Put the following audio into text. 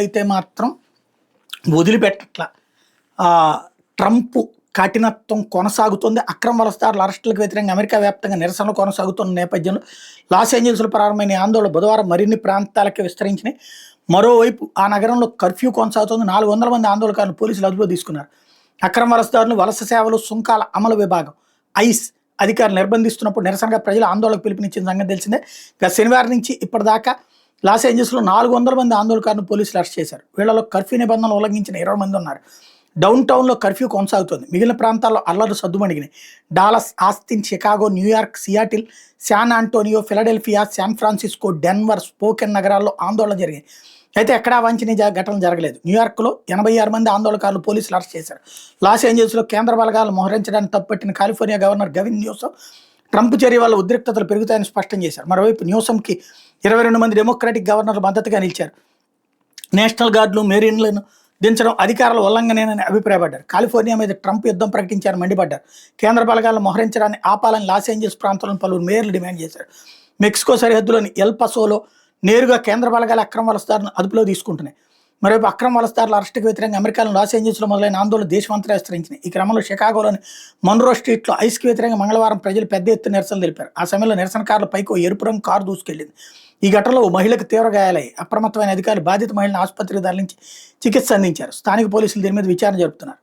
అయితే మాత్రం వదిలిపెట్టట్ల. ట్రంప్ కఠినత్వం కొనసాగుతుంది. అక్రమ వలసదారుల అరెస్టులకు వ్యతిరేకంగా అమెరికా వ్యాప్తంగా నిరసనలు కొనసాగుతున్న నేపథ్యంలో లాస్ ఏంజల్స్లో ప్రారంభమైన ఆందోళన బుధవారం మరిన్ని ప్రాంతాలకు విస్తరించినాయి. మరోవైపు ఆ నగరంలో కర్ఫ్యూ కొనసాగుతుంది. 400 మంది ఆందోళనకారులు పోలీసులు అదుపులో తీసుకున్నారు. అక్రమ వలసదారులు, వలస సేవలు, సుంకాల అమలు విభాగం ఐస్ అధికారులు నిర్బంధిస్తున్నప్పుడు నిరసనగా ప్రజలు ఆందోళనకు పిలుపునిచ్చిన సంగతి తెలిసిందే. గత శనివారం నుంచి ఇప్పటిదాకా లాస్ ఏంజల్స్లో 400 మంది ఆందోళనకారులను పోలీసులు అరెస్ట్ చేశారు. వీళ్ళలో కర్ఫ్యూ నిబంధనలు ఉల్లంఘించిన 20 మంది ఉన్నారు. డౌన్ టౌన్లో కర్ఫ్యూ కొనసాగుతుంది. మిగిలిన ప్రాంతాల్లో అల్లర్లు సద్దుమణిగినాయి. Dallas, Austin, Chicago, New York, Seattle, San Antonio, Philadelphia, San Francisco, Denver, Spokane నగరాల్లో ఆందోళన జరిగాయి. అయితే ఎక్కడా వాంఛనీయ ఘటనలు జరగలేదు. న్యూయార్క్లో 86 మంది ఆందోళనకారులు పోలీసులు అరెస్ట్ చేశారు. లాస్ ఏంజల్స్లో కేంద్ర బలగాలు మోహరించడానికి తప్పుపట్టిన California governor Gavin Newsom Trump చర్య వల్ల ఉద్రిక్తతలు పెరుగుతాయని స్పష్టం చేశారు. మరోవైపు న్యూసమ్కి 22 మంది డెమోక్రాటిక్ గవర్నర్లు మద్దతుగా నిలిచారు. నేషనల్ గార్డులు, మెరీన్లను దించడం అధికారుల ఉల్లంఘనేనని అభిప్రాయపడ్డారు. కాలిఫోర్నియా మీద ట్రంప్ యుద్ధం ప్రకటించారని మండిపడ్డారు. కేంద్ర బలగాలను మోహరించడాన్ని ఆపాలని లాస్ ఏంజల్స్ ప్రాంతంలోని పలువురు మేయర్లు డిమాండ్ చేశారు. మెక్సికో సరిహద్దులోని ఎల్ పసోలో నేరుగా కేంద్ర బలగాల అక్రమ వలసదారులను అదుపులో తీసుకుంటున్నాయి. మరోవైపు అక్రమ వలసదారుల అరెస్టుకు వ్యతిరేకంగా అమెరికాలో లాస్ ఏంజల్స్లో మొదలైన ఆందోళన దేశమంతా విస్తరించినాయి. ఈ క్రమంలో షికాగోలోని మన్రో స్ట్రీట్లో ఐస్కి వ్యతిరేకంగా మంగళవారం ప్రజలు పెద్ద ఎత్తున నిరసన తెలిపారు. ఆ సమయంలో నిరసనకారుల పైకి ఓ ఎరుపు రంగు కారు దూసుకెళ్లింది. ఈ ఘటనలో ఓ మహిళకు తీవ్ర గాయాలయ్యాయి. అప్రమత్తమైన అధికారులు బాధిత మహిళను ఆసుపత్రికి తరలించి చికిత్స అందించారు. స్థానిక పోలీసులు దీని మీద విచారణ జరుపుతున్నారు.